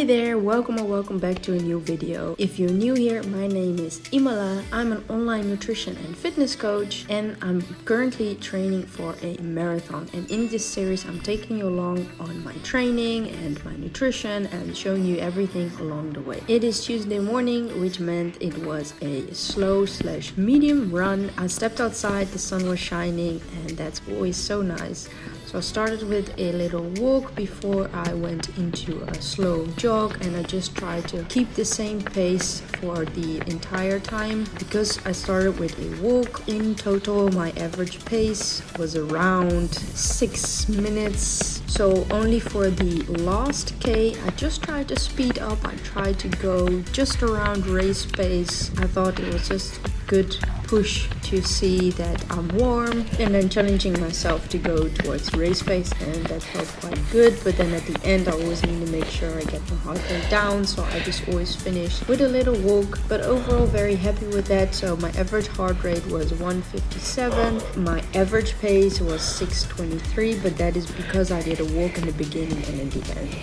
Hi there, welcome or welcome back to a new video. If you're new here, my name is Imala. I'm an online nutrition and fitness coach and I'm currently training for a marathon. And in this series, I'm taking you along on my training and my nutrition and showing you everything along the way. It is Tuesday morning, which meant it was a slow/medium run. I stepped outside, the sun was shining, and that's always so nice. So I started with a little walk before I went into a slow jog, and I just tried to keep the same pace for the entire time. Because I started with a walk, in total my average pace was around 6 minutes. So only for the last K, I just tried to speed up. I tried to go just around race pace. I thought it was just a good push to see that I'm warm, and then challenging myself to go towards race pace, and that felt quite good. But then at the end I always need to make sure I get my heart rate down, so I just always finish with a little walk. But overall very happy with that. So my average heart rate was 157, my average pace was 6:23, but that is because I did a walk in the beginning and in the end.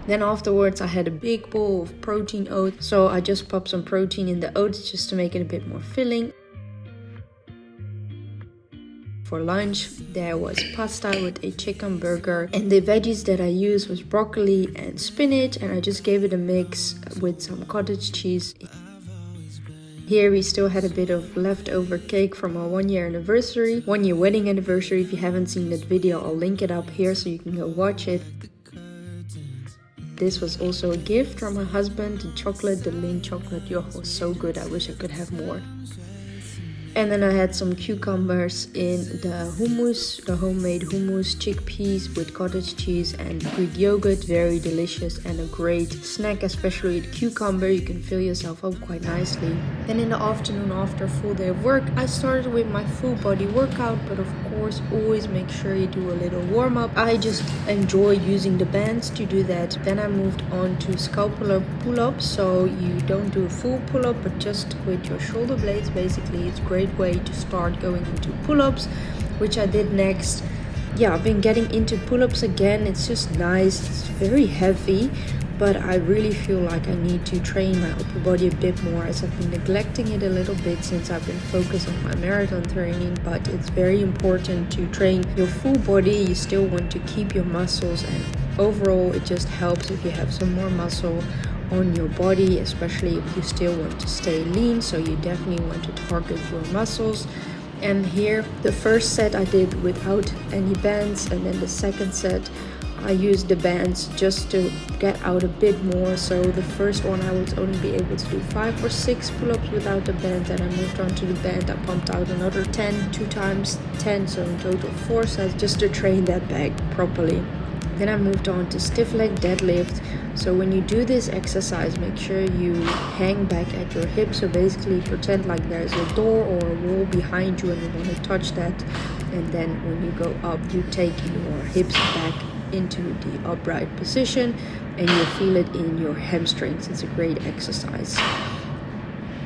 Then afterwards I had a big bowl of protein oats, so I just popped some protein in the oats just to make it a bit more filling. For lunch there was pasta with a chicken burger, and the veggies that I used was broccoli and spinach, and I just gave it a mix with some cottage cheese. Here we still had a bit of leftover cake from our 1-year anniversary, 1-year wedding anniversary. If you haven't seen that video, I'll link it up here so you can go watch it. This was also a gift from my husband, the chocolate, the Lindt chocolate. Yo, was so good, I wish I could have more. And then I had some cucumbers in the hummus, the homemade hummus, chickpeas with cottage cheese and Greek yogurt. Very delicious and a great snack, especially with cucumber. You can fill yourself up quite nicely. Then in the afternoon, after a full day of work, I started with my full body workout, but of course always make sure you do a little warm up. I just enjoy using the bands to do that. Then I moved on to scapular pull-ups, so you don't do a full pull-up but just with your shoulder blades. Basically it's great way to start going into pull-ups, which I did next. Yeah, I've been getting into pull-ups again. It's just nice. It's very heavy, but I really feel like I need to train my upper body a bit more, as I've been neglecting it a little bit since I've been focused on my marathon training. But it's very important to train your full body. You still want to keep your muscles, and overall it just helps if you have some more muscle on your body, especially if you still want to stay lean. So you definitely want to target your muscles. And here the first set I did without any bands, and then the second set I used the bands just to get out a bit more. So the first one I would only be able to do 5 or 6 pull-ups without the band, and I moved on to the band. I pumped out another 10, 2 times 10, so in total 4 sets just to train that back properly. Then I moved on to stiff leg deadlift. So when you do this exercise, make sure you hang back at your hips. So basically pretend like there's a door or a wall behind you and you want to touch that. And then when you go up, you take your hips back into the upright position and you feel it in your hamstrings. It's a great exercise.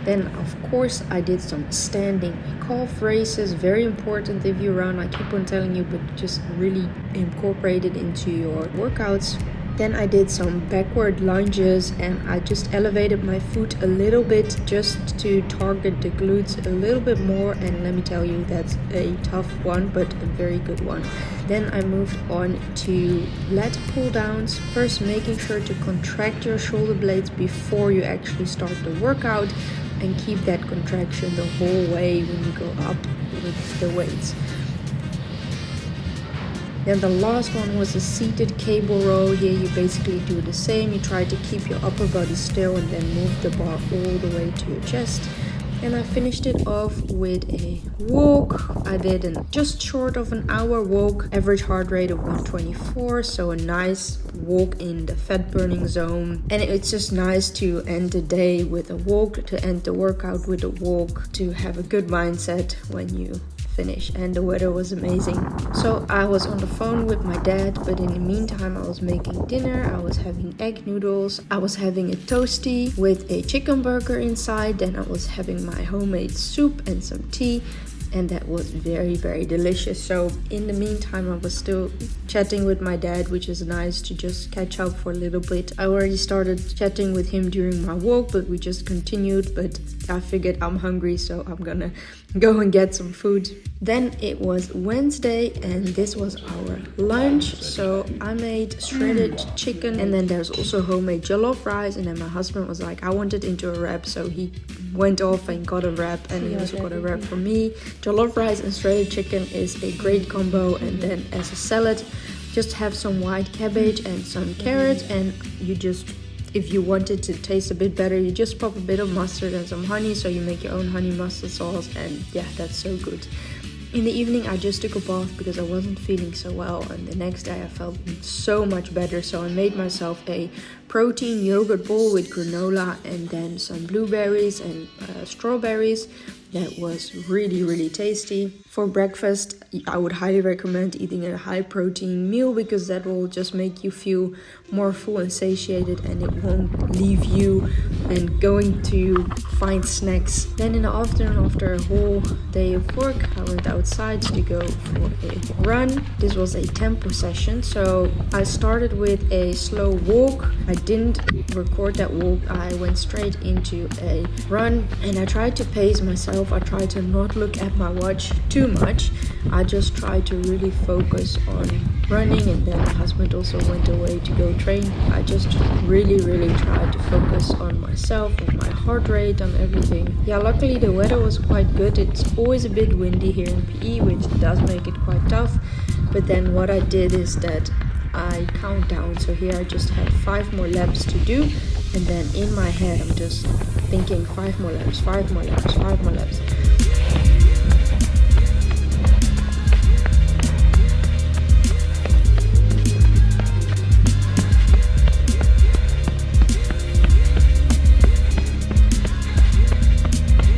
Then of course I did some standing calf raises, very important if you run. I keep on telling you, but just really incorporate it into your workouts. Then I did some backward lunges, and I just elevated my foot a little bit just to target the glutes a little bit more, and let me tell you, that's a tough one but a very good one. Then I moved on to lat pull downs, first making sure to contract your shoulder blades before you actually start the workout, and keep that contraction the whole way when you go up with the weights. Then the last one was a seated cable row. Here you basically do the same. You try to keep your upper body still and then move the bar all the way to your chest. And I finished it off with a walk. I did just short of an hour walk, average heart rate of 124, so a nice walk in the fat burning zone. And it's just nice to end the day with a walk, to end the workout with a walk, to have a good mindset when you finish. And the weather was amazing. So I was on the phone with my dad, but in the meantime I was making dinner. I was having egg noodles, I was having a toasty with a chicken burger inside, then I was having my homemade soup and some tea. and that was very, very delicious. So in the meantime, I was still chatting with my dad, which is nice to just catch up for a little bit. I already started chatting with him during my walk, but we just continued. But I figured I'm hungry, so I'm gonna go and get some food. Then it was Wednesday and this was our lunch. So I made shredded chicken, and then there's also homemade jollof rice, and then my husband was like, I want it into a wrap, so he went off and got a wrap, and he also got a wrap for me. Jollof rice and shredded chicken is a great combo. And then as a salad, just have some white cabbage and some carrots, and you just, if you want it to taste a bit better, you just pop a bit of mustard and some honey, so you make your own honey mustard sauce, and yeah, that's so good. In the evening, I just took a bath because I wasn't feeling so well, and the next day I felt so much better, so I made myself a protein yogurt bowl with granola and then some blueberries and strawberries. That was really, really tasty. For breakfast, I would highly recommend eating a high protein meal, because that will just make you feel more full and satiated, and it won't leave you and going to find snacks. Then in the afternoon, after a whole day of work, I went outside to go for a run. This was a tempo session, so I started with a slow walk. I didn't record that walk. I went straight into a run, and I tried to pace myself. I tried to not look at my watch too much. I just tried to really focus on running, and then my husband also went away to go train. I just really tried to focus on myself, on my heart rate, on everything. Yeah, luckily the weather was quite good. It's always a bit windy here in PE, which does make it quite tough. But then what I did is that I count down. So here I just had 5 more laps to do, and then in my head I'm just thinking 5 more laps, 5 more laps, 5 more laps.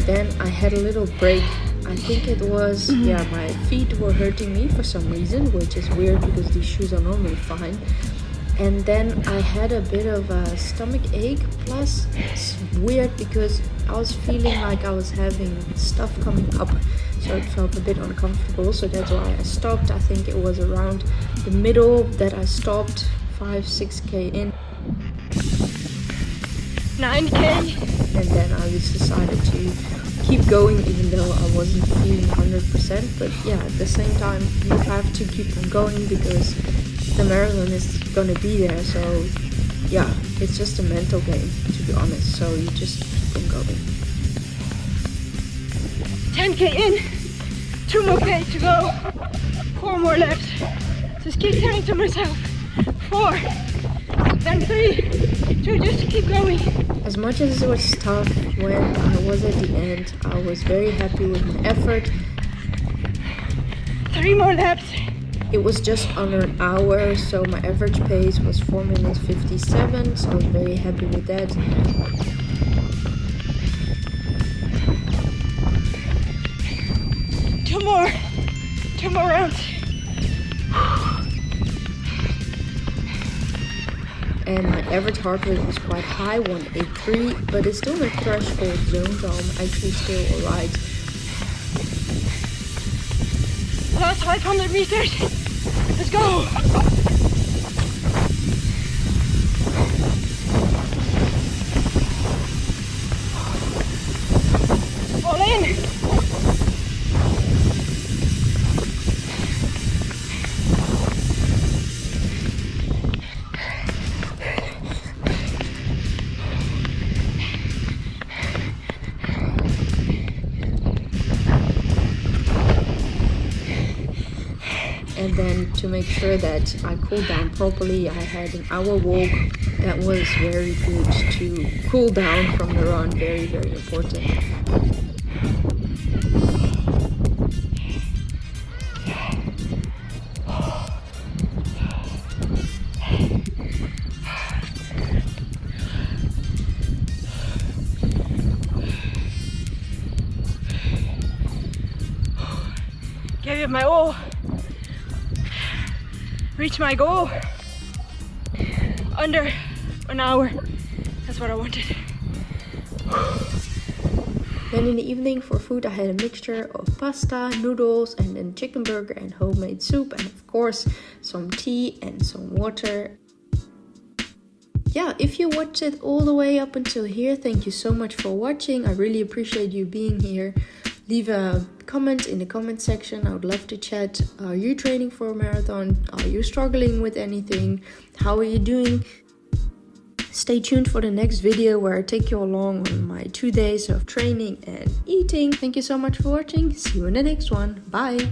Then I had a little break. I think it was, my feet were hurting me for some reason, which is weird because these shoes are normally fine. And then I had a bit of a stomach ache, plus it's weird because I was feeling like I was having stuff coming up, so it felt a bit uncomfortable, so that's why I stopped. I think it was around the middle that I stopped, 5-6k in. 9k! And then I just decided to keep going even though I wasn't feeling 100%, but yeah, at the same time you have to keep on going because the marathon is gonna be there. So yeah, it's just a mental game, to be honest, so you just keep on going. 10k in, 2 more k to go, 4 more laps. Just keep telling to myself 4, then 3, 2, just keep going. As much as it was tough when I was at the end, I was very happy with my effort. 3 more laps. It was just under an hour, so my average pace was 4 minutes 57, so I was very happy with that. Two more rounds. And my average heart rate was quite high, 183, but it's still in the threshold zone, so I'm actually still alright. Last 500 meters. Let's go. All in. And then to make sure that I cooled down properly, I had an hour walk. That was very good to cool down from the run, very important. Gave it my all. Reach my goal under an hour. That's what I wanted. Then in the evening for food I had a mixture of pasta, noodles, and then chicken burger and homemade soup, and of course some tea and some water. Yeah, if you watched it all the way up until here, thank you so much for watching. I really appreciate you being here. Leave a comment in the comment section. I would love to chat. Are you training for a marathon? Are you struggling with anything? How are you doing? Stay tuned for the next video where I take you along on my 2 days of training and eating. Thank you so much for watching. See you in the next one. Bye.